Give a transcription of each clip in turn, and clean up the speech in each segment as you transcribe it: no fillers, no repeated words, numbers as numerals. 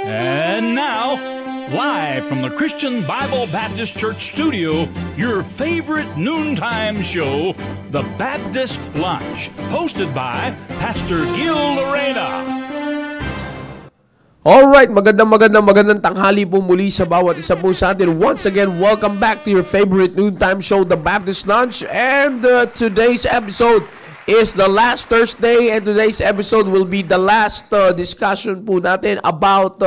And now, live from the Christian Bible Baptist Church studio, your favorite noontime show, The Baptist Lunch, hosted by Pastor Gil Lorena. Alright, magandang tanghali po muli sa bawat isa po sa atin. Once again, welcome back to your favorite noontime show, The Baptist Lunch. And today's episode is the last Thursday, and today's episode will be the last discussion po natin about,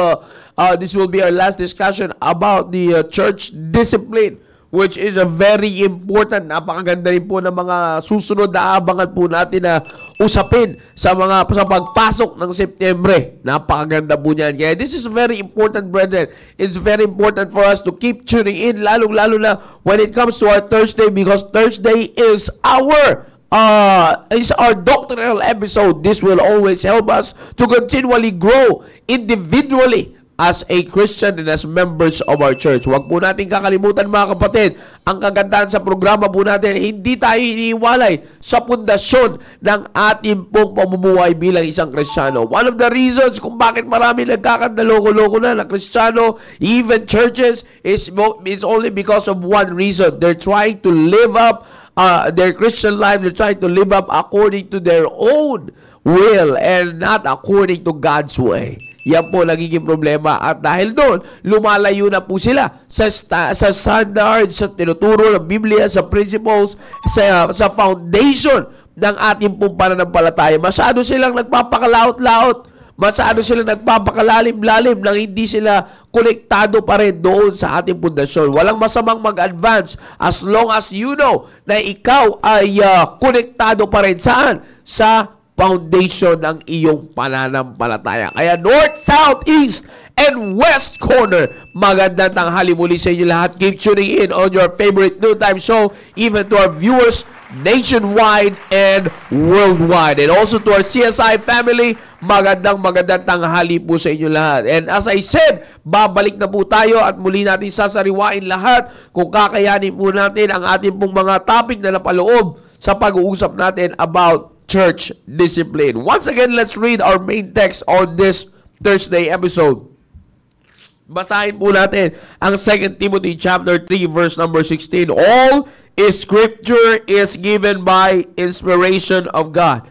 this will be our last discussion about the church discipline, which is a very important, napakaganda rin po ng mga susunod na abangan po natin na usapin sa pagpasok ng Setyembre. Napakaganda po niyan. Kaya this is very important, brethren. It's very important for us to keep tuning in, lalo na when it comes to our Thursday, because Thursday is our doctrinal episode. This will always help us to continually grow individually as a Christian and as members of our church. Huwag po natin kakalimutan, mga kapatid, ang kagandahan sa programa po natin, hindi tayo iniiwalay sa pundasyon ng ating pong pamumuhay bilang isang Kristiyano. One of the reasons kung bakit marami nagkakandaloko-loko na Kristiyano, even churches, it's only because of one reason. They're trying to live up their Christian life. They're trying to live up according to their own will and not according to God's way. Yan po nagiging problema, at dahil doon, lumalayo na po sila sa standards, sa tinuturo ng Biblia, sa principles, sa foundation ng ating pong pananampalataya. Masyado silang nagpapakalaot-laot, masyado silang nagpapakalalim-lalim nang hindi sila konektado pa rin doon sa ating pundasyon. Walang masamang mag-advance as long as you know na ikaw ay konektado pa rin saan? Sa foundation ng iyong pananampalataya. Kaya North, South, East, and West Corner, magandang tanghali muli sa inyo lahat. Keep tuning in on your favorite noontime show, even to our viewers nationwide and worldwide. And also to our CSI family, magandang tanghali po sa inyo lahat. And as I said, babalik na po tayo at muli natin sasariwain lahat kung kakayanin po natin ang ating pong mga topic na napaloob sa pag-uusap natin about church discipline. Once again, let's read our main text on this Thursday episode. Basahin po natin ang 2 Timothy chapter 3 verse number 16. All scripture is given by inspiration of God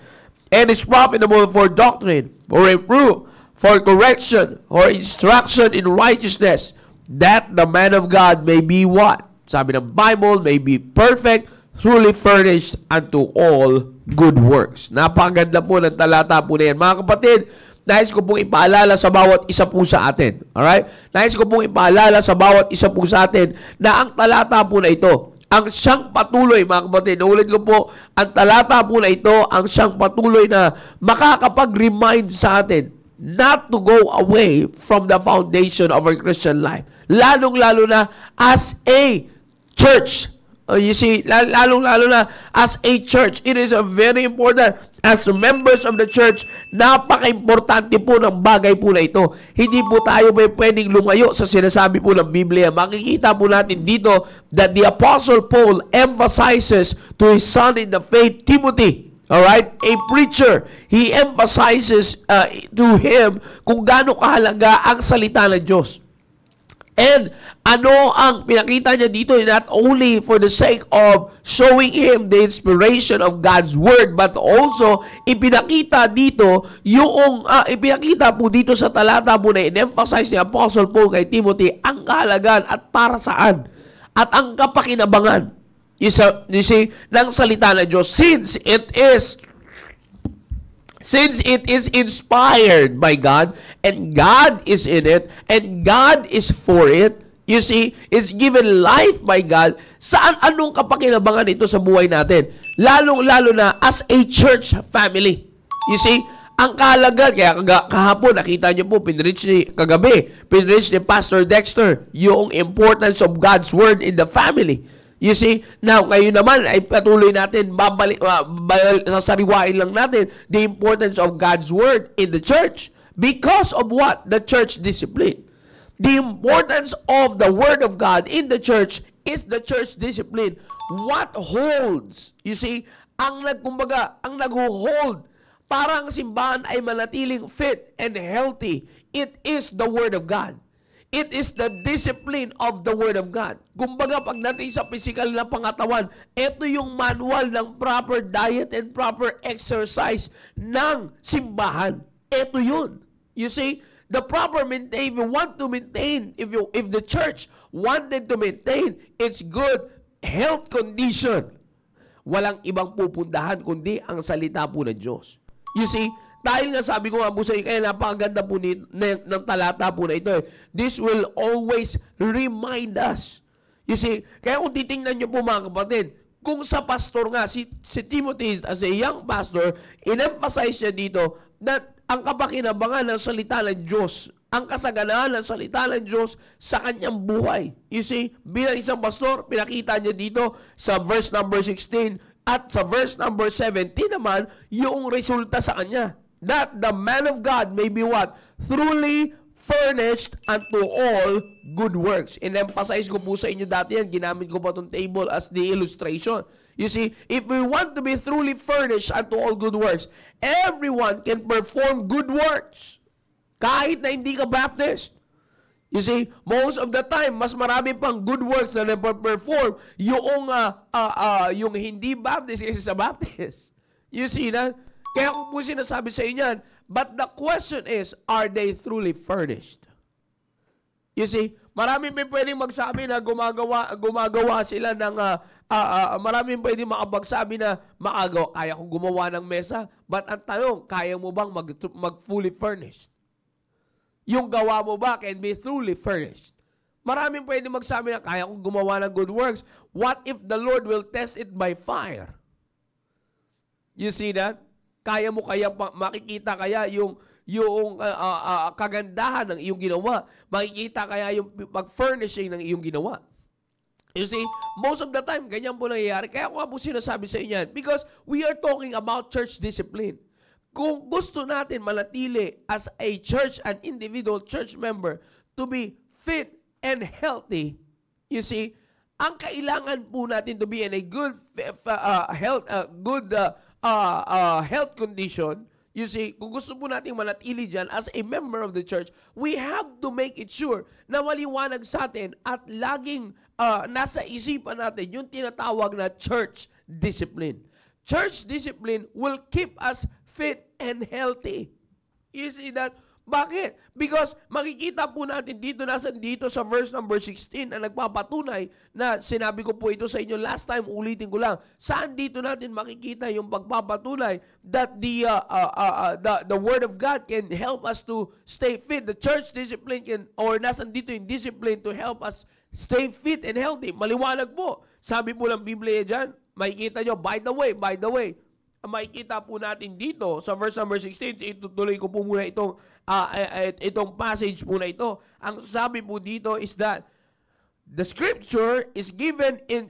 and is profitable for doctrine, for reproof, for correction, or instruction in righteousness, that the man of God may be what? Sabi ng Bible, may be perfect, truly furnished unto all good works. Napakaganda po ng talata po na yan. Mga kapatid, nais ko pong ipaalala sa bawat isa po sa atin. Alright? Nais ko pong ipaalala sa bawat isa po sa atin na ang talata po na ito, ang siyang patuloy, mga kapatid, naulit ko po, ang talata po na ito, ang siyang patuloy na makakapag-remind sa atin not to go away from the foundation of our Christian life. Lalong-lalo na as a church. You see, lalong-lalo na as a church, it is a very important, as members of the church, napaka-importante po ng bagay po na ito. Hindi po tayo pwedeng lumayo sa sinasabi po ng Biblia. Makikita po natin dito that the Apostle Paul emphasizes to his son in the faith, Timothy, alright, a preacher, he emphasizes to him kung gaano kahalaga ang salita ng Diyos. And ano ang pinakita niya dito, not only for the sake of showing him the inspiration of God's Word, but also ipinakita dito ipinakita po dito sa talata po na in-emphasize ni Apostle Paul kay Timothy ang kahalagan at para saan at ang kapakinabangan you see, ng salita ng Diyos, since it is inspired by God, and God is in it, and God is for it, you see, it's given life by God, anong kapakinabangan ito sa buhay natin? Lalong-lalo na as a church family. You see, ang kahalagan, kaya kahapon, nakita niyo po, pinreach ni Pastor Dexter, yung importance of God's Word in the family. You see, now, ngayon naman ay patuloy natin, sasariwain lang natin the importance of God's Word in the church. Because of what? The church discipline. The importance of the Word of God in the church is the church discipline. What holds? You see, ang nag-hold para ang simbahan ay manatiling fit and healthy, it is the Word of God. It is the discipline of the Word of God. Kumbaga, pagdating sa physical na pangatawan, ito yung manual ng proper diet and proper exercise ng simbahan. Ito yun. You see, the proper maintain, if you want to maintain, if the church wanted to maintain its good health condition, walang ibang pupuntahan kundi ang salita po ng Diyos. You see, dahil nga sabi ko nga po sa inyo, kaya napakaganda po ng talata po na ito. This will always remind us. You see, kaya kung titingnan nyo po mga kapatid, kung sa pastor nga, si Timothy as a young pastor, in-emphasize niya dito that ang kapakinabangan ng salita ng Diyos, ang kasaganaan ng salita ng Diyos sa kanyang buhay. You see, bilang isang pastor, pinakita niya dito sa verse number 16 at sa verse number 17 naman, yung resulta sa kanya. That the man of God may be what? Truly furnished unto all good works. In-emphasize ko po sa inyo dati yan. Ginamit ko pa itong table as the illustration. You see, if we want to be truly furnished unto all good works, everyone can perform good works. Kahit na hindi ka Baptist. You see, most of the time, mas marami pang good works na na-perform yung hindi Baptist kaysa sa Baptist. You see that? Kaya kung po sinasabi sa inyo yan, but the question is, are they truly furnished? You see, marami pa pwedeng magsabi na gumagawa sila ng, marami pwedeng makapagsabi na kaya kong gumawa ng mesa, but ang tanong, kaya mo bang mag-fully furnished? Yung gawa mo ba can be truly furnished? Maraming pwedeng magsabi na kaya kong gumawa ng good works. What if the Lord will test it by fire? You see that? Kaya mo kaya makikita kaya yung kagandahan ng iyong ginawa? Makikita kaya yung pag-furnishing ng iyong ginawa? You see, most of the time, ganyan po nangyayari. Kaya ko nga po sinasabi sa inyo yan. Because we are talking about church discipline. Kung gusto natin manatili as a church, an individual church member, to be fit and healthy, you see, ang kailangan po natin to be in a good health condition, you see, kung gusto po natin manatili dyan as a member of the church, we have to make it sure na maliwanag sa atin at laging nasa isipan natin yung tinatawag na church discipline. Church discipline will keep us fit and healthy. You see that? Bakit? Because makikita po natin dito sa verse number 16 na nagpapatunay na sinabi ko po ito sa inyo last time, ulitin ko lang. Saan dito natin makikita yung pagpapatunay that the Word of God can help us to stay fit. The church discipline nasan dito yung discipline to help us stay fit and healthy. Maliwanag po. Sabi po ng Biblia dyan, makikita nyo, by the way, makikita po natin dito sa verse number 16, itutuloy ko po muna itong passage po na ito. Ang sabi po dito is that the scripture is given in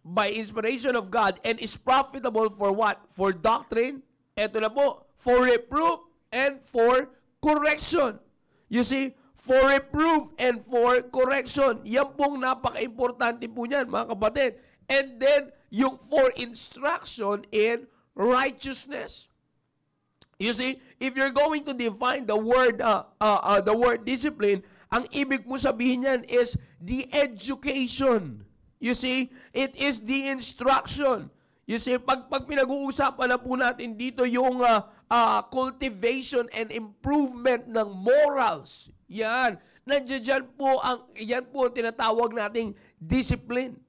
by inspiration of God and is profitable for what? For doctrine. Ito na po, for reproof and for correction. You see, for reproof and for correction. Yan pong napaka-importante po niyan, mga kapatid. And then, yung for instruction in righteousness. You see, if you're going to define the word discipline, ang ibig mo sabihin yan is the education. You see, it is the instruction. You see, pag pinag-uusapan na po natin dito yung cultivation and improvement ng morals, yan. Yan po ang tinatawag nating discipline.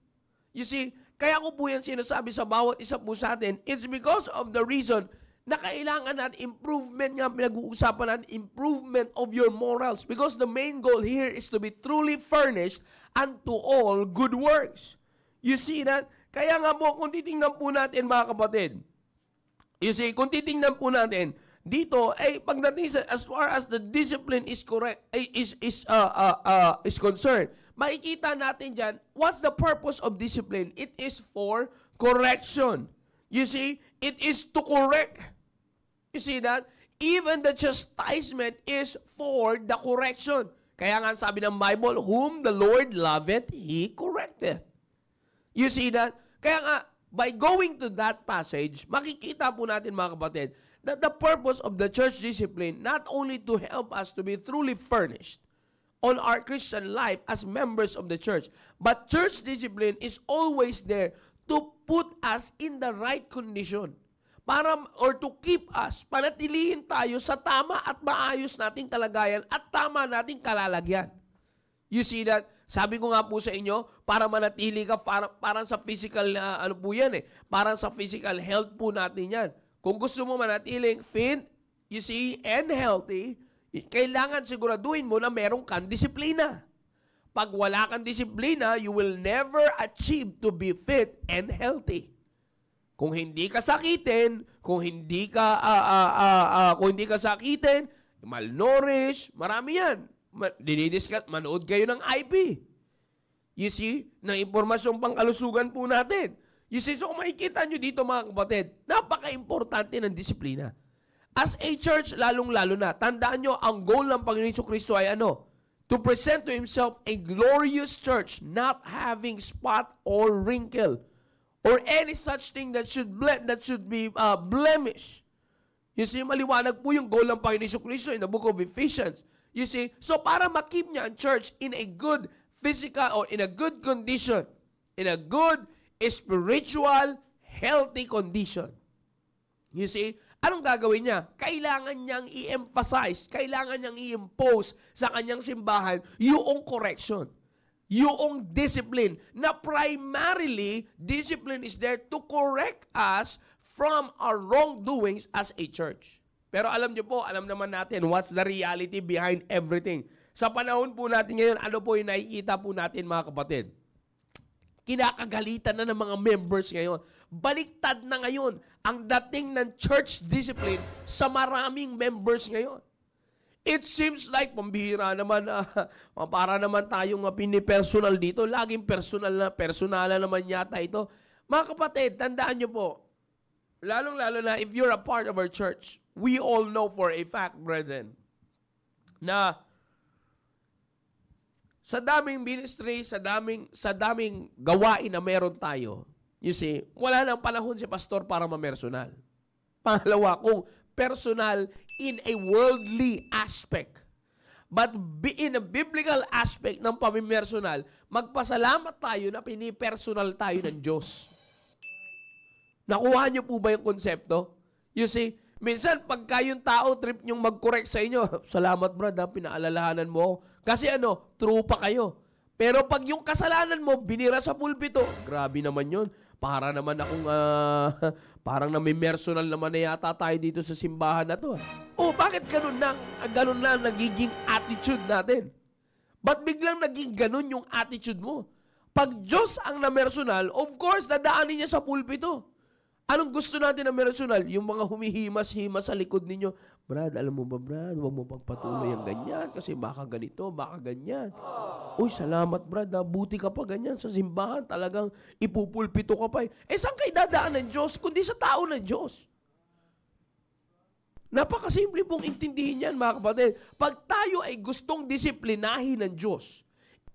You see, kaya ko po yan sinasabi sa bawat isa po sa atin, it's because of the reason na kailangan natin improvement nga pinag-uusapan natin, improvement of your morals. Because the main goal here is to be truly furnished unto all good works. You see that? Kaya nga po, kung titingnan po natin mga kapatid, you see, kung titingnan po natin, dito, pagdating as far as the discipline is correct, is concerned, makikita natin dyan, what's the purpose of discipline? It is for correction. You see, it is to correct. You see that? Even the chastisement is for the correction. Kaya nga sabi ng Bible, whom the Lord loveth, He correcteth. You see that? Kaya nga, by going to that passage, makikita po natin mga kapatid, that the purpose of the church discipline not only to help us to be truly furnished on our Christian life as members of the church, but church discipline is always there to put us in the right condition or to keep us, panatilihin tayo sa tama at maayos nating kalagayan at tama nating kalalagyan. You see that? Sabi ko nga po sa inyo, para manatili ka, parang sa physical, ano po yan parang sa physical health po natin yan. Kung gusto mo manatiling fit, you see, and healthy, kailangan siguraduhin mo na meron kang disiplina. Pag wala kang disiplina, you will never achieve to be fit and healthy. Kung hindi ka sakitin, kung hindi ka sakitin, malnourished, marami yan. Manood kayo ng IP. You see, ng impormasyong pangkalusugan po natin. You see, so kung makikita nyo dito mga kapatid, napaka-importante ng disiplina. As a church, lalong-lalo na, tandaan nyo, ang goal ng Panginoon Jesucristo ay ano? To present to Himself a glorious church, not having spot or wrinkle, or any such thing that should be blemish. You see, maliwanag po yung goal ng Panginoon Jesucristo in the book of Ephesians. You see, so para makip niya ang church in a good physical or in a good condition, in a good spiritual, healthy condition. You see, anong gagawin niya? Kailangan niyang i-emphasize, kailangan niyang i-impose sa kanyang simbahan yung correction, yung discipline, na primarily, discipline is there to correct us from our wrongdoings as a church. Pero alam niyo po, alam naman natin what's the reality behind everything. Sa panahon po natin ngayon, ano po yung nakikita po natin mga kapatid? Kinakagalitan na ng mga members ngayon. Baliktad na ngayon ang dating ng church discipline sa maraming members ngayon. It seems like, pambihira naman, para naman tayong pinipersonal dito. Laging personal naman yata ito. Mga kapatid, tandaan niyo po, lalong-lalo na if you're a part of our church, we all know for a fact, brethren, na sa daming ministry, sa daming gawain na meron tayo, you see, wala nang panahon si pastor para mamersonal. Pangalawa, kung personal in a worldly aspect. But in a biblical aspect ng pamimersonal, magpasalamat tayo na pinipersonal tayo ng Diyos. Nakuha niyo po ba yung konsepto? You see, minsan pagka yung tao trip niyong mag-correct sa inyo, salamat brad, pinaalalahanan mo ako. Kasi true pa kayo. Pero pag yung kasalanan mo, binira sa pulpito, grabe naman yun. Para naman akong, parang namimersonal naman na yata tayo dito sa simbahan na to. Oh, bakit ganun na nagiging attitude natin? Ba't biglang naging ganun yung attitude mo? Pag Diyos ang namersonal, of course, dadaanin niya sa pulpito. Anong gusto natin na mersonal? Yung mga humihimas-himas sa likod ninyo. Brad, alam mo ba, Brad? Huwag mo pagpatuloy ang ganyan kasi baka ganito, baka ganyan. Uy, salamat, Brad. Buti ka pa ganyan sa simbahan. Talagang ipupulpito ka pa. Saan kayo dadaan ng Diyos? Kundi sa tao ng Diyos. Napakasimple pong intindihin yan, mga kapatid. Pag tayo ay gustong disiplinahin ng Diyos,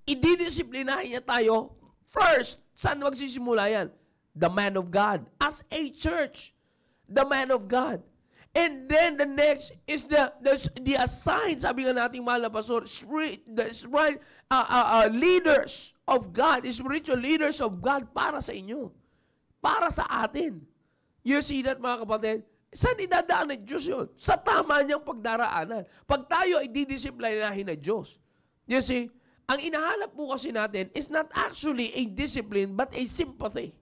ididisiplinahin niya tayo first. Saan magsisimula yan? The man of God. As a church, the man of God. And then the next is the assigned, sabi nga nating mahal na pastor, leaders of God, spiritual leaders of God para sa inyo. Para sa atin. You see that, mga kapatid? Saan idadaan ng Diyos yun? Sa tama niyang pagdaraanan. Pag tayo ay didisiplinahin ng Diyos. You see, ang inahanap po kasi natin is not actually a discipline but a sympathy.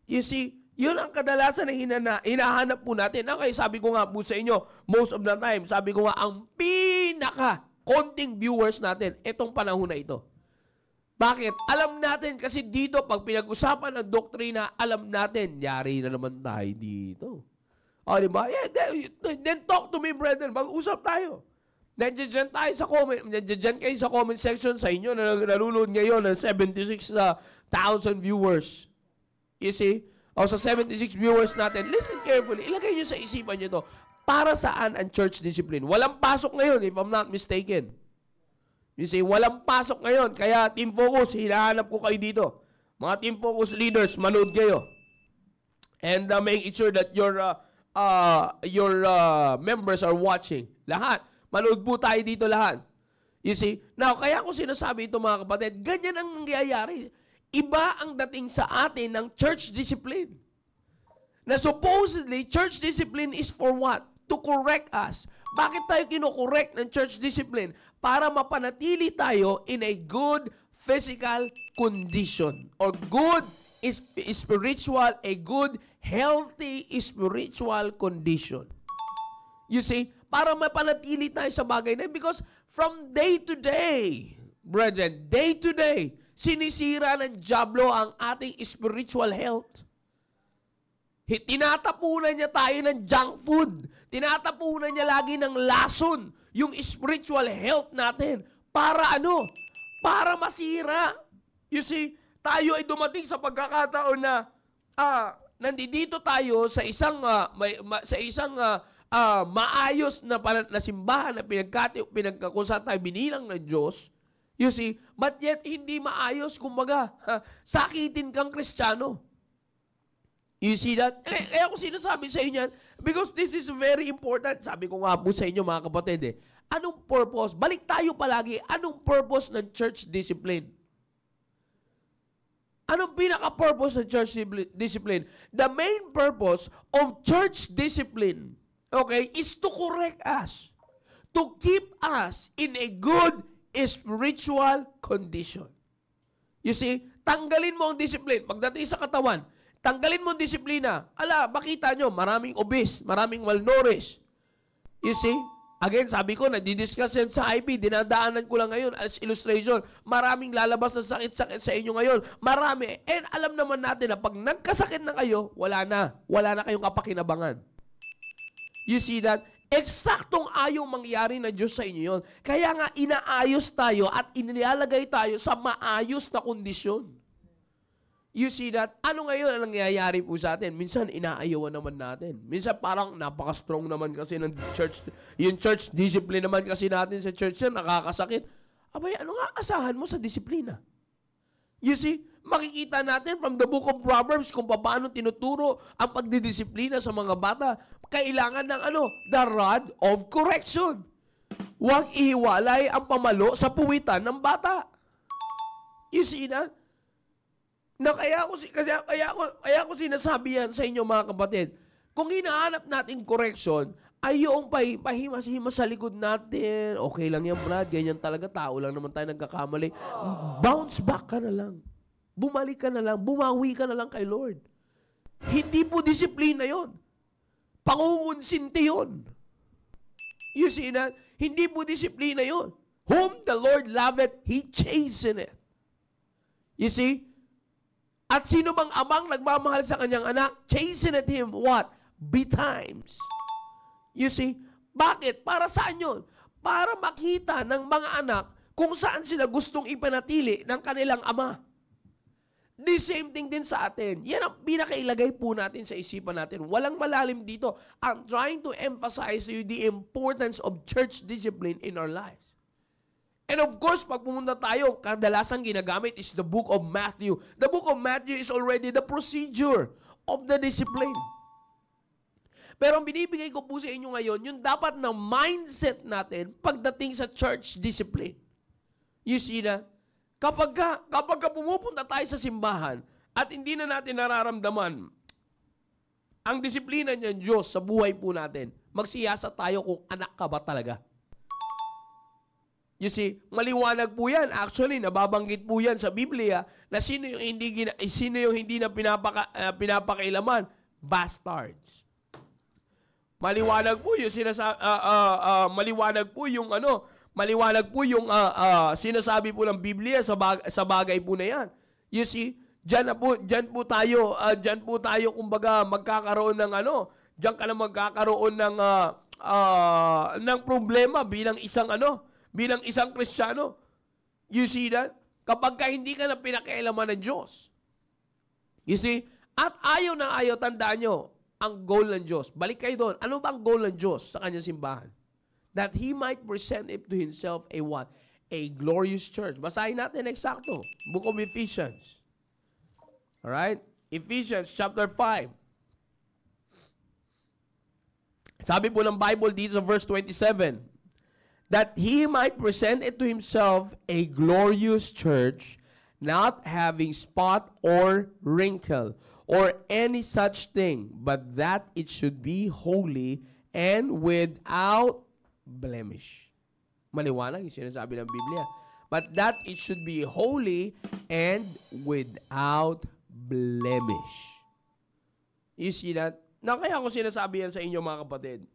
You see, yun ang kadalasan na hinahanap po natin. Okay, sabi ko nga po sa inyo, most of the time, sabi ko nga, ang konting viewers natin, itong panahon na ito. Bakit? Alam natin kasi dito, pag pinag-usapan ng doktrina, alam natin, yari na naman tayo dito. O, diba? Yeah, then talk to me, brethren. Mag-usap tayo. Nandiyan tayo sa comment, nandiyan kayo sa comment section sa inyo na nalulod ngayon ng 76,000 viewers. You see? O sa 76 viewers natin, listen carefully. Ilagay nyo sa isipan nyo to. Para saan ang church discipline? Walang pasok ngayon, if I'm not mistaken. You see, walang pasok ngayon. Kaya Team Focus, hinahanap ko kayo dito. Mga team focus leaders, manood kayo. And make sure that your members are watching. Lahat. Manood po tayo dito lahat. You see? Now, kaya ko sinasabi ito mga kapatid, ganyan ang nangyayari. Iba ang dating sa atin ng church discipline. Na supposedly, church discipline is for what? To correct us. Bakit tayo kinokorek ng church discipline? Para mapanatili tayo in a good physical condition. Or good spiritual, a good, healthy spiritual condition. You see? Para mapanatili tayo sa bagay na yun. Because from day to day, brethren, day to day, sinisira ng dyablo ang ating spiritual health. Tinatapunan niya tayo ng junk food. Tinatapunan niya lagi ng lason yung spiritual health natin. Para ano? Para masira. You see, tayo ay dumating sa pagkakataon na nandito tayo sa isang maayos na simbahan na kung saan tayo binilang ng Diyos. You see, but yet hindi maayos, kumbaga, sakitin kang Kristiyano. You see that? Kaya ako sinasabi sa inyo yan, because this is very important. Sabi ko nga po sa inyo mga kapatid anong purpose? Balik tayo palagi, anong purpose ng church discipline? Anong pinaka-purpose ng church discipline? The main purpose of church discipline, okay, is to correct us. To keep us in a good spiritual condition. You see, tanggalin mo ang discipline. Pagdating sa katawan, tanggalin mo ang disiplina. Makita nyo, maraming obese, maraming malnourished. You see, again, sabi ko, nadidiscuss yan sa IP, dinadaanan ko lang ngayon as illustration. Maraming lalabas na sakit-sakit sa inyo ngayon. Marami. And alam naman natin na pag nagkasakit na kayo, wala na kayong kapakinabangan. You see that? Eksaktong ayaw mangyari na Diyos sa inyo yun. Kaya nga, inaayos tayo at inilalagay tayo sa maayos na kondisyon. You see that? Ano ngayon ang nangyayari po sa atin? Minsan, inaayawan naman natin. Minsan, parang napaka-strong naman kasi ng church. Yung church discipline naman kasi natin sa church yan, nakakasakit. Abay, ano nga asahan mo sa disiplina? You see, makikita natin from the book of Proverbs kung paano tinuturo ang pagdidisiplina sa mga bata. Kailangan ng the rod of correction. Huwag ihiwalay ang pamalo sa puwitan ng bata. You see na? Kaya ko sinasabi yan sa inyo mga kapatid. Kung hinahanap natin correction, ay yung pahimas-himas sa likod natin. Okay lang yan, Brad. Ganyan talaga. Tao lang naman tayo nagkakamali. Bounce back ka na lang. Bumalik ka na lang. Bumawi ka na lang kay Lord. Hindi po disiplina yon. Pangungunsinti yon. You see na? Hindi po disiplina yon. Whom the Lord loveth, He chasteneth. You see? At sino mang amang nagmamahal sa kanyang anak, chasteneth him what? Betimes. You see? Bakit? Para saan yun? Para makita ng mga anak kung saan sila gustong ipanatili ng kanilang ama. The same thing din sa atin. Yan ang pinakailagay po natin sa isipan natin. Walang malalim dito. I'm trying to emphasize to you the importance of church discipline in our lives. And of course, pag pumunta tayo, kadalasan ginagamit is the book of Matthew. The book of Matthew is already the procedure of the discipline. Pero ang binibigay ko po sa inyo ngayon, yung dapat na mindset natin pagdating sa church discipline. You see na? Kapag pumupunta tayo sa simbahan at hindi na natin nararamdaman ang disiplina niyan Diyos sa buhay po natin, magsiyasa tayo kung anak ka ba talaga. You see, maliwanag po yan. Actually, nababanggit po yan sa Biblia na sino yung hindi na pinapakailaman? Bastards. Maliwanag po yung maliwanag po yung sinasabi po ng Biblia sa bagay po na yan. You see, diyan po tayo kumbaga magkakaroon ng diyan ka na magkakaroon ng problema bilang isang Kristiyano. You see that? Kapag hindi ka na pinakialaman ng Diyos. You see? At ayaw, tandaan nyo, ang goal ng Diyos. Balik kayo doon. Ano ba ang goal ng Diyos sa kanyang simbahan? That He might present it to Himself a what? A glorious church. Basahin natin eksakto. Book of Ephesians. Alright? Ephesians chapter 5. Sabi po ng Bible dito sa verse 27, that He might present it to Himself a glorious church, not having spot or wrinkle, or any such thing, but that it should be holy and without blemish. Maliwanag yung sinasabi ng Biblia. But that it should be holy and without blemish. You see that? Na kaya ko sinasabi yan sa inyo mga kapatid.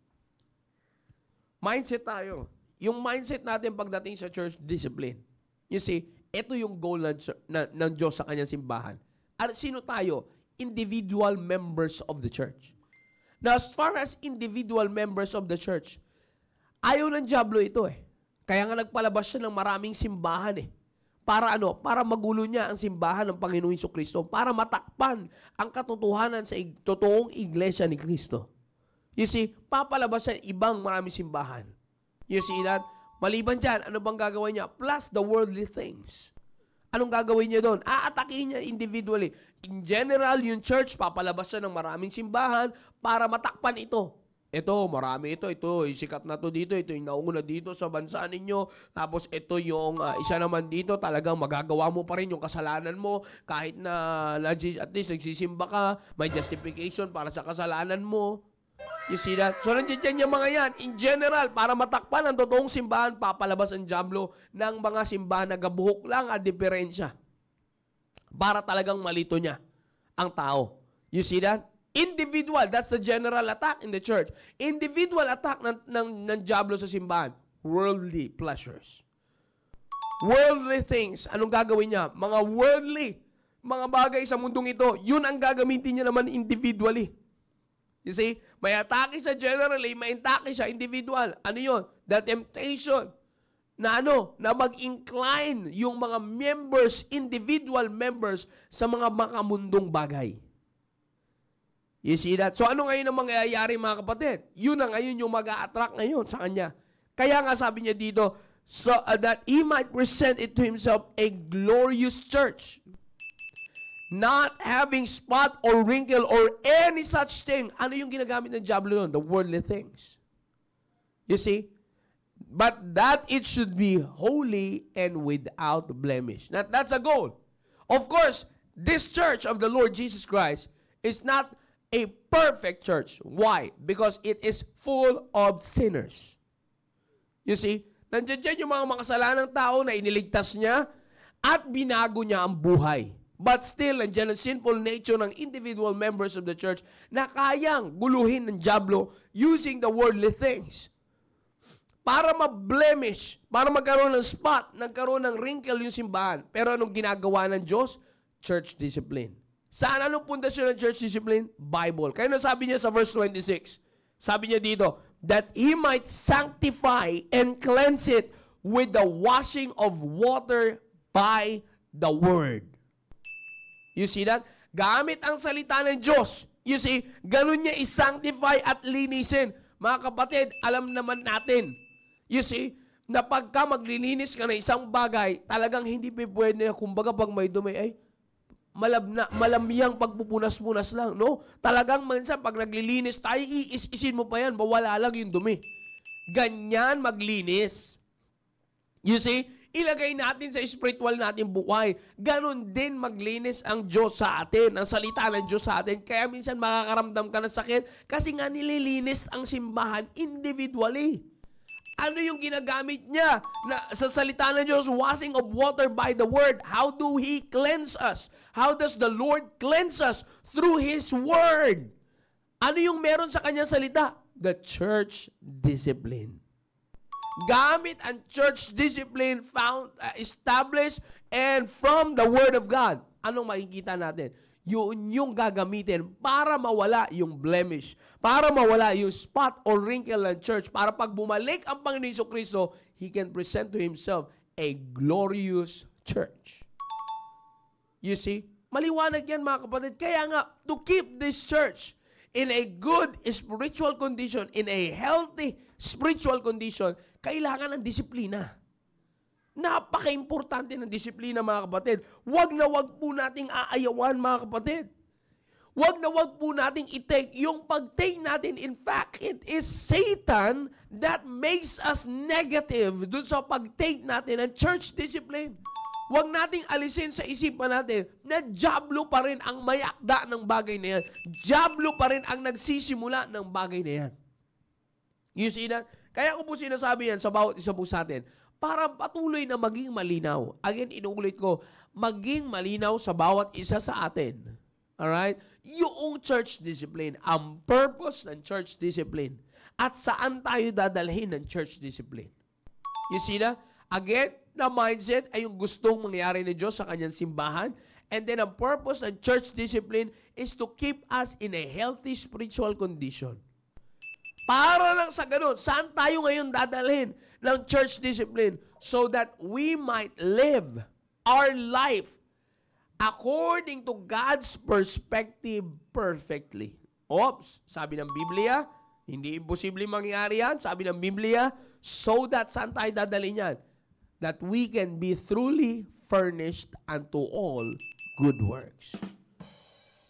Mindset tayo. Yung mindset natin pagdating sa church discipline. You see, ito yung goal ng Diyos sa kanyang simbahan. At sino tayo? Individual members of the church. Now, as far as individual members of the church, ayaw ng dyablo ito eh. Kaya nga nagpalabas siya ng maraming simbahan eh. Para ano? Para magulo niya ang simbahan ng Panginoong Jesucristo. Para matakpan ang katotohanan sa totoong iglesia ni Kristo. You see, papalabas siya ibang maraming simbahan. You see that? Maliban dyan, ano bang gagawin niya? Plus the worldly things. Anong gagawin niya doon? Aatakin niya individually. In general, yung church, papalabas siya ng maraming simbahan para matakpan ito. Ito, marami ito, sikat na to dito, ito yung nauna dito sa bansa ninyo, tapos ito yung isa naman dito, talagang magagawa mo pa rin yung kasalanan mo, kahit na at least nagsisimba ka, may justification para sa kasalanan mo. You see that? So, nandiyan yung mga yan, in general, para matakpan ang totoong simbahan, papalabas ang dyablo ng mga simbahan na gabuhok lang at diferensya. Para talagang malito niya ang tao. You see that? Individual, that's the general attack in the church. Individual attack ng dyablo sa simbahan. Worldly pleasures. Worldly things. Anong gagawin niya? Mga worldly, mga bagay sa mundong ito, yun ang gagamitin niya naman individually. You see? May atake siya generally, may atake siya individual. Ano yun? The temptation na na mag-incline yung mga members, individual members, sa mga makamundong bagay. You see that? So ano ngayon ang mangyayari mga kapatid? Yun na ngayon yung mag-a-attract ngayon sa kanya. Kaya nga sabi niya dito, so that He might present it to Himself a glorious church, not having spot or wrinkle or any such thing. Ano yung ginagamit ng dyablo nun? The worldly things. You see? But that it should be holy and without blemish. That's a goal. Of course, this church of the Lord Jesus Christ is not a perfect church. Why? Because it is full of sinners. You see? Nandiyan yung mga makasalanang tao na iniligtas niya at binago niya ang buhay. But still, nandiyan ang sinful nature ng individual members of the church na kayang guluhin ng dyablo using the worldly things. Para ma-blemish, para magkaroon ng spot, nagkaroon ng wrinkle yung simbahan. Pero anong ginagawa ng Diyos? Church discipline. Saan anong pundasyon ng church discipline? Bible. Kaya sabi niya sa verse 26, sabi niya dito, that He might sanctify and cleanse it with the washing of water by the word. You see that? Gamit ang salita ng Diyos. You see, ganun niya i-sanctify at linisin. Mga kapatid, alam naman natin. You see, na pagka maglilinis ka na isang bagay, talagang hindi pwede na, kumbaga pag may dumi, ay, malamyang pagpupunas-punas lang, no? Talagang minsan, pag naglilinis tayo, iisin mo pa yan, mawala lang yung dumi. Ganyan maglinis. You see, ilagay natin sa spiritual natin buhay. Ganon din maglinis ang Diyos sa atin, ang salita ng Diyos sa atin. Kaya minsan makakaramdam ka ng sakit kasi nga nililinis ang simbahan individually. Ano yung ginagamit niya na sa salita ng Diyos? Washing of water by the word. How do He cleanse us? How does the Lord cleanse us? Through His word. Ano yung meron sa kanyang salita? The church discipline. Gamit ang church discipline established and from the word of God. Anong makikita natin? Yun yung gagamitin para mawala yung blemish, para mawala yung spot or wrinkle ng church, para pag bumalik ang Panginoon Jesucristo, He can present to Himself a glorious church. You see? Maliwanag yan mga kapatid. Kaya nga, to keep this church in a good spiritual condition, in a healthy spiritual condition, kailangan ng disiplina. Napaka-importante ng disiplina, mga kapatid. Huwag na huwag po nating aayawan, mga kapatid. Huwag na huwag po nating i-take. Yung pag-take natin, in fact, it is Satan that makes us negative dun sa pag-take natin ng church discipline. Huwag nating alisin sa isipan natin na dyablo pa rin ang may akda ng bagay na yan. Dyablo pa rin ang nagsisimula ng bagay na yan. You see that? Kaya ko po sinasabi yan sa bawat isa po sa atin, para patuloy na maging malinaw. Again, inuulit ko, maging malinaw sa bawat isa sa atin. Alright? Yung church discipline, ang purpose ng church discipline, at saan tayo dadalhin ng church discipline. You see that? Again, na mindset ay yung gustong mangyari ni Diyos sa kanyang simbahan. And then, ang purpose ng church discipline is to keep us in a healthy spiritual condition. Para lang sa ganun, saan tayo ngayon dadalhin ng church discipline? So that we might live our life according to God's perspective perfectly. Oops, sabi ng Biblia, hindi imposible mangyari yan. Sabi ng Biblia, so that saan tayo dadalhin yan? That we can be truly furnished unto all good works.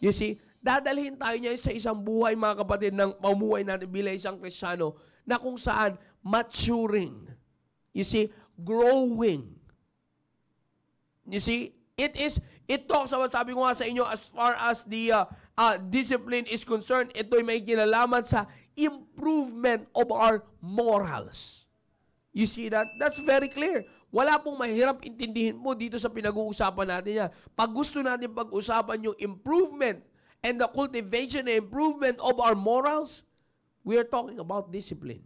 You see, dadalhin tayo niya sa isang buhay, mga kapatid, ng pamuhay natin bilang isang Kristiyano na kung saan maturing. You see, growing. You see, it talks about, sabi ko nga sa inyo, as far as the discipline is concerned, ito'y may kinalaman sa improvement of our morals. You see that? That's very clear. Wala pong mahirap intindihin mo dito sa pinag-uusapan natin yan. Pag gusto natin pag-usapan yung improvement and the cultivation and improvement of our morals, we are talking about discipline.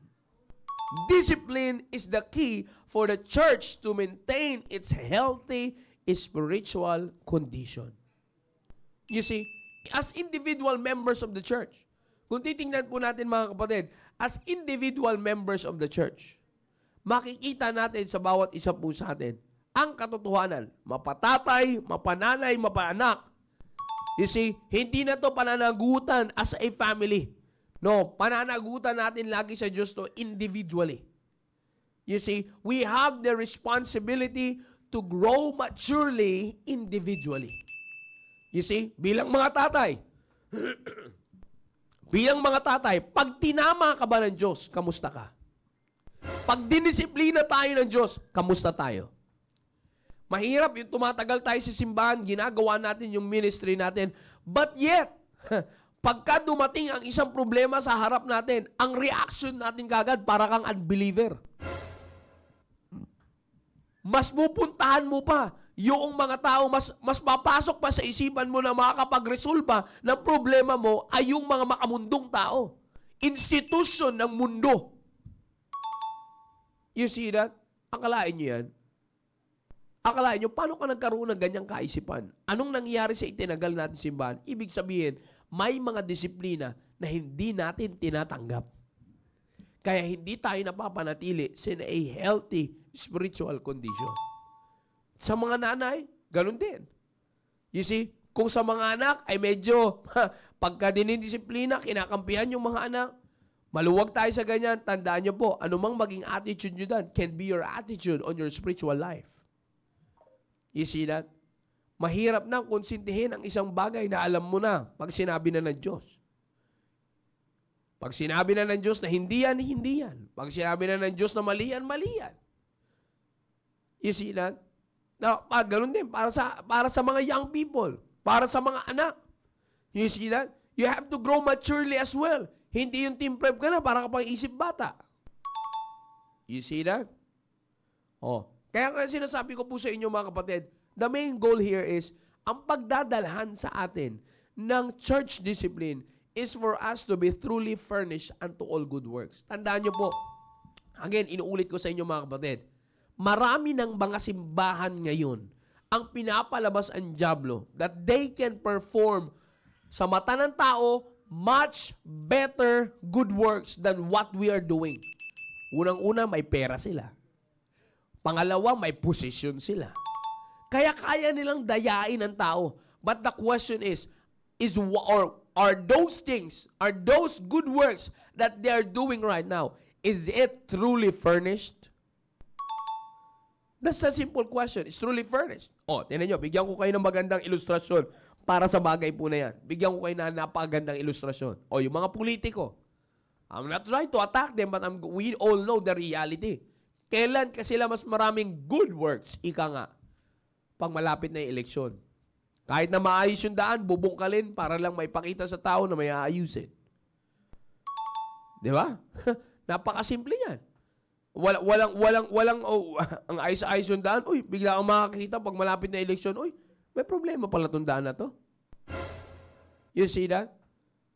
Discipline is the key for the church to maintain its healthy spiritual condition. You see, as individual members of the church, kung titingnan po natin, mga kapatid, as individual members of the church, makikita natin sa bawat isa po sa atin ang katotohanan, mapatatay, mapananay, mapaanak. You see, hindi na to pananagutan as a family. No, pananagutan natin lagi sa Diyos to individually. You see, we have the responsibility to grow maturely individually. You see, bilang mga tatay, pag tinama ka ba ng Diyos, kamusta ka? Pag dinisiplina tayo ng Diyos, kamusta tayo? Mahirap yung tumatagal tayo sa simbahan, ginagawa natin yung ministry natin, but yet, pagka dumating ang isang problema sa harap natin, ang reaction natin kagad para kang unbeliever. Mas pupuntahan mo pa yung mga tao, mas papasok pa sa isipan mo na makakapag-resolve ng problema mo ay yung mga makamundong tao. Institution ng mundo. You see that? Akalain nyo yan? Akalain nyo, paano ka nagkaroon ng ganyang kaisipan? Anong nangyari sa itinagal natin simbahan? Ibig sabihin, may mga disiplina na hindi natin tinatanggap. Kaya hindi tayo napapanatili sa a healthy spiritual condition. Sa mga nanay, ganun din. You see, kung sa mga anak ay medyo pagka dinidisiplina, kinakampihan yung mga anak, maluwag tayo sa ganyan, tandaan nyo po, anumang maging attitude nyo dan can be your attitude on your spiritual life. You see that? Mahirap nang konsintihin ang isang bagay na alam mo na pag sinabi na ng Diyos. Pag sinabi na ng Diyos na hindi yan, hindi yan. Pag sinabi na ng Diyos na mali yan, mali yan. You see that? Now, ganun din, para sa mga young people, para sa mga anak. You see that? You have to grow maturely as well. Hindi yung team prep ka na para ka pang isip bata. You see that? Oh. Kaya nga sinasabi ko po sa inyo, mga kapatid, the main goal here is, ang pagdadalhan sa atin ng church discipline is for us to be truly furnished unto all good works. Tandaan nyo po, again, inuulit ko sa inyo, mga kapatid, marami ng mga simbahan ngayon ang pinapalabas ang dyablo that they can perform sa mata ng tao much better good works than what we are doing. Unang-una, may pera sila. Pangalawa, may position sila. Kaya kaya nilang dayain ang tao. But the question is are those things, are those good works that they are doing right now, is it truly furnished? That's a simple question. It's truly furnished. Tingnan nyo, bigyan ko kayo ng magandang ilustrasyon para sa bagay po na yan. Bigyan ko kayo ng napakagandang ilustrasyon. Yung mga politiko. I'm not trying to attack them, but we all know the reality. Kailan kasi sila mas maraming good works? Ika nga, pag malapit na yung eleksyon. Kahit na maayos yung daan, bubungkalin para lang may pakita sa tao na may aayusin. Di ba? Napakasimple yan. Walang ang ayos-ayos yung daan. Bigla kang makakita pag malapit na eleksyon. May problema pala itong daan na to. You see that?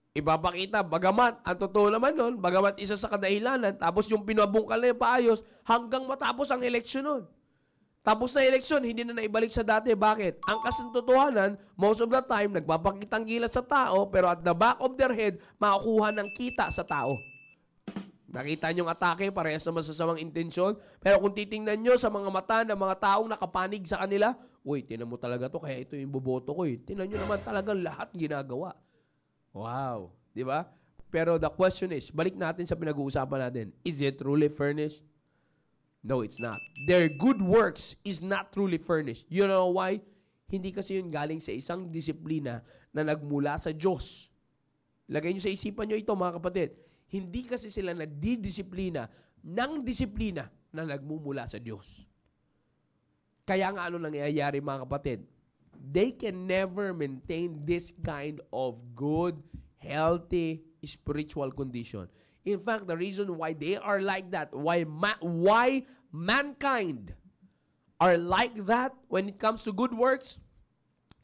Ipapakita, bagamat, ang totoo naman nun, bagamat isa sa kadahilanan, tapos yung pinabungkal na yung paayos, hanggang matapos ang eleksyon nun. Tapos na eleksyon, hindi na naibalik sa dati. Bakit? Ang kasintotohanan, most of the time, nagpapakitang gilas sa tao, pero at the back of their head, makakuha ng kita sa tao. Nakita nyo yung atake, parehas naman sa samang intensyon. Pero kung titingnan nyo sa mga mata ng mga taong nakapanig sa kanila, tinan mo talaga to, kaya ito yung boboto ko. Tinan nyo naman talagang lahat ginagawa. Wow. Di ba? Pero the question is, balik natin sa pinag-uusapan natin, is it truly furnished? No, it's not. Their good works is not truly furnished. You know why? Hindi kasi yun galing sa isang disiplina na nagmula sa Diyos. Lagay nyo sa isipan nyo ito, mga kapatid. Hindi kasi sila nadidisiplina ng disiplina na nagmumula sa Diyos. Kaya nga ano nangyayari, mga kapatid? They can never maintain this kind of good, healthy, spiritual condition. In fact, the reason why they are like that, why mankind are like that when it comes to good works,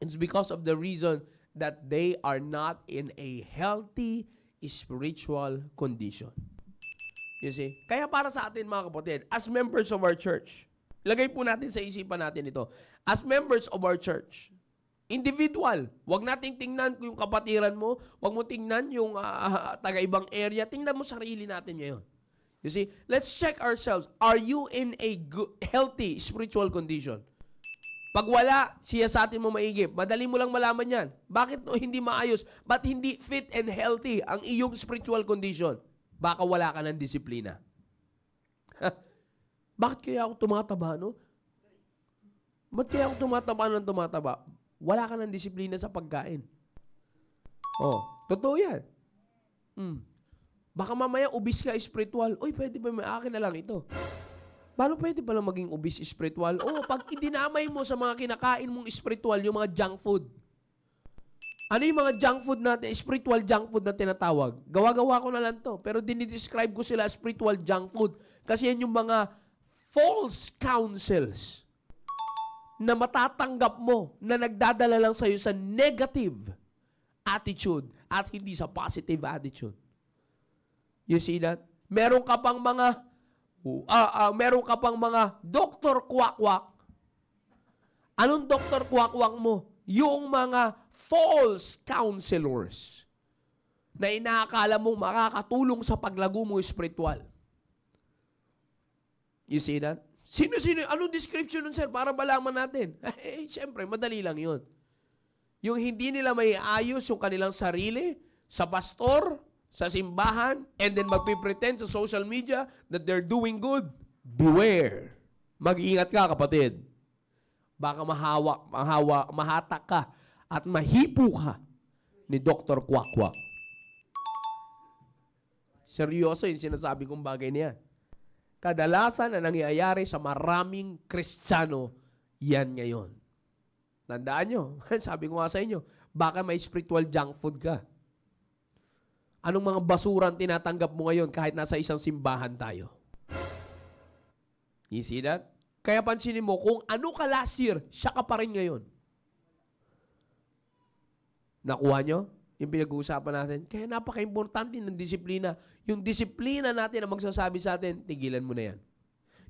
it's because of the reason that they are not in a healthy spiritual condition. You see? Kaya para sa atin, mga kapatid, as members of our church, lagay po natin sa isipan natin ito. As members of our church, individual, wag nating tingnan yung kapatiran mo, wag mo tingnan yung taga-ibang area, tingnan mo sarili natin ngayon. You see, let's check ourselves. Are you in a good, healthy spiritual condition? Pag wala, siya sa atin mo maigip. Madali mo lang malaman yan. Bakit hindi maayos? Ba't hindi fit and healthy ang iyong spiritual condition? Baka wala ka ng disiplina. Bakit kaya ako tumataba, no? Ba't kaya ako tumataba? Wala ka ng disiplina sa pagkain. Totoo yan. Baka mamaya ubis ka spiritual. Pwede ba may akin na lang ito? Paano pwede pala maging obese spiritual? Pag idinamay mo sa mga kinakain mong spiritual, yung mga junk food. Ano yung mga junk food natin, spiritual junk food na tinatawag? Gawa-gawa ko na lang to. Pero dinidescribe ko sila spiritual junk food. Kasi yan yung mga false counsels na matatanggap mo na nagdadala lang sa'yo sa negative attitude at hindi sa positive attitude. You see that? Meron ka pang mga doktor kwak-kwak. Anong doktor kwak-kwak mo? Yung mga false counselors na inaakala mong makakatulong sa paglago mo spiritual. You see that? Sino? Anong description nun, sir? Para malaman natin. Siyempre, madali lang yun. Yung hindi nila may ayos yung kanilang sarili sa pastor, sa simbahan, and then magpipretend sa social media that they're doing good. Beware. Mag-iingat ka, kapatid. Baka mahatak ka at mahipo ka ni Dr. Kwak-Kwak. Seryoso yung sinasabi kong bagay niya. Kadalasan na nangyayari sa maraming Kristiyano yan ngayon. Tandaan nyo, sabi ko nga sa inyo, baka may spiritual junk food ka. Anong mga basura ang tinatanggap mo ngayon kahit nasa isang simbahan tayo? You see that? Kaya pansinin mo, kung ano ka last year, siya ka pa rin ngayon. Nakuha nyo? Yung pinag-uusapan natin. Kaya napaka-importante ng disiplina. Yung disiplina natin na magsasabi sa atin, tigilan mo na yan.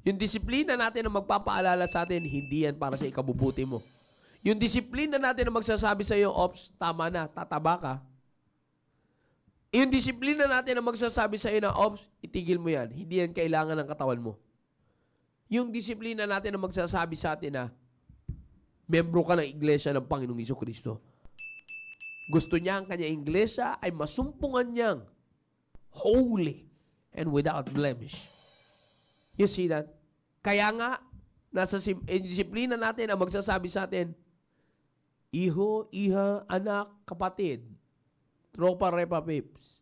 Yung disiplina natin na magpapaalala sa atin, hindi yan para sa ikabubuti mo. Yung disiplina natin na magsasabi sa iyo, Ops, tama na, tataba ka. Yung disiplina natin na magsasabi sa iyo na, Ops, itigil mo yan. Hindi yan kailangan ng katawan mo. Yung disiplina natin na magsasabi sa atin na, membro ka ng iglesia ng Panginoong Jesucristo. Gusto niya ang kanyang iglesia ay masumpungan niyang holy and without blemish. You see that? Kaya nga, nasa disiplina natin ang magsasabi sa atin, iho, iha, anak, kapatid, tropa, repa, pips.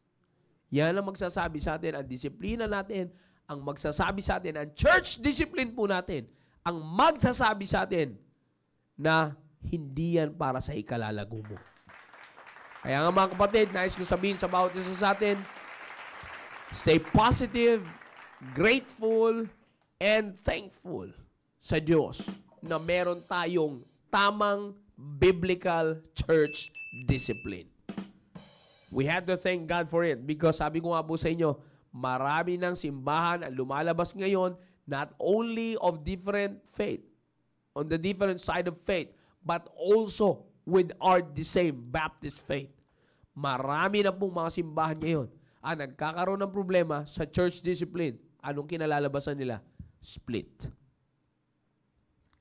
Yan ang magsasabi sa atin, ang disiplina natin, ang magsasabi sa atin, ang church discipline po natin, ang magsasabi sa atin na hindi yan para sa ikalalago mo. Kaya nga mga kapatid, nais ko sabihin sa bawat isa sa atin, stay positive, grateful, and thankful sa Diyos na meron tayong tamang biblical church discipline. We have to thank God for it because sabi ko nga po sa inyo, marami ng simbahan ang lumalabas ngayon, not only of different faith, on the different side of faith, but also with the same Baptist faith. Marami na pong mga simbahan ngayon ang nagkakaroon ng problema sa church discipline. Anong kinalalabasan nila? Split.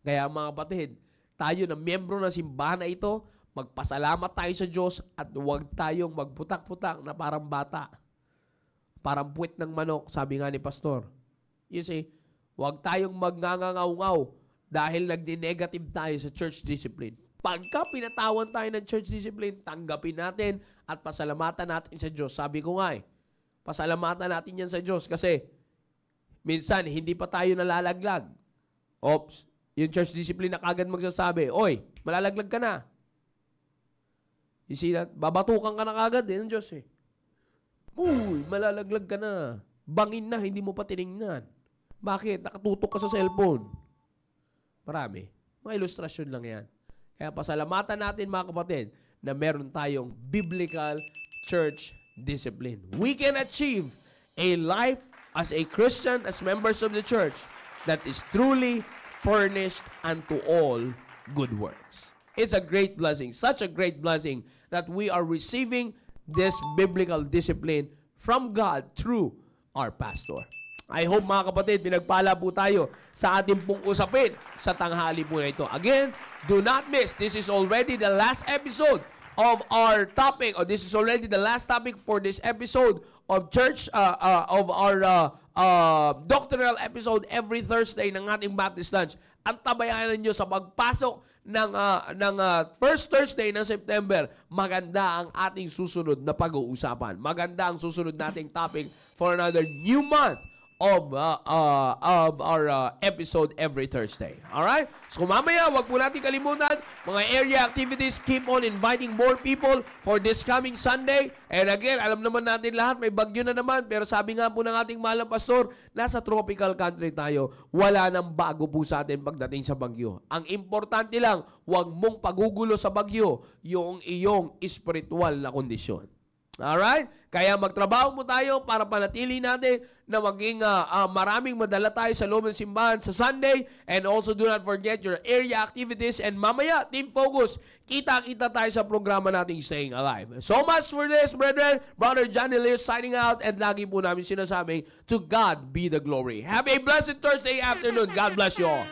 Kaya mga kapatid, tayo na miyembro ng simbahan na ito, magpasalamat tayo sa Diyos at huwag tayong magputak-putak na parang bata. Parang puwet ng manok, sabi nga ni Pastor. You see, huwag tayong magngangangaw-ngaw dahil nagdi-negative tayo sa church discipline. Pagka pinatawan tayo ng church discipline, tanggapin natin at pasalamatan natin sa Diyos. Sabi ko nga pasalamatan natin yan sa Diyos kasi minsan hindi pa tayo nalalaglag. Oops, yung church discipline na kagad magsasabi, oy, malalaglag ka na. You see that? Babatukan ka na kagad ng Diyos Uy, malalaglag ka na. Bangin na, hindi mo pa tinignan. Bakit? Nakatutok ka sa cellphone. Marami. Mga ilustrasyon lang yan. Kaya pasalamatan natin mga kapatid na meron tayong biblical church discipline. We can achieve a life as a Christian, as members of the church, that is truly furnished unto all good works. It's a great blessing, such a great blessing that we are receiving this biblical discipline from God through our pastor. I hope mga kapatid, pinagpala po tayo sa ating pong usapin sa tanghali po na ito. Again, do not miss, this is already the last episode of our topic, or this is already the last topic for this episode of church, of our doctrinal episode every Thursday ng ating Baptist Lunch. Ang tabayanan nyo sa pagpasok ng first Thursday ng September, maganda ang ating susunod na pag-uusapan. Maganda ang susunod nating topic for another new month of our episode every Thursday. Alright? So mamaya, wag po natin kalimutan, mga area activities, keep on inviting more people for this coming Sunday. And again, alam naman natin lahat, may bagyo na naman, pero sabi nga po ng ating mahal na pastor, nasa tropical country tayo, wala nang bago po sa atin pagdating sa bagyo. Ang importante lang, wag mong pagugulo sa bagyo yung iyong spiritual na kondisyon. Alright? Kaya magtrabaho mo tayo para panatili natin na maging maraming madala tayo sa loob ng simbahan sa Sunday. And also do not forget your area activities. And mamaya, Team Focus, kita-kita tayo sa programa nating Staying Alive. So much for this, brethren. Brother Johnny Lewis signing out. And lagi po namin sinasabing, to God be the glory. Have a blessed Thursday afternoon. God bless you all.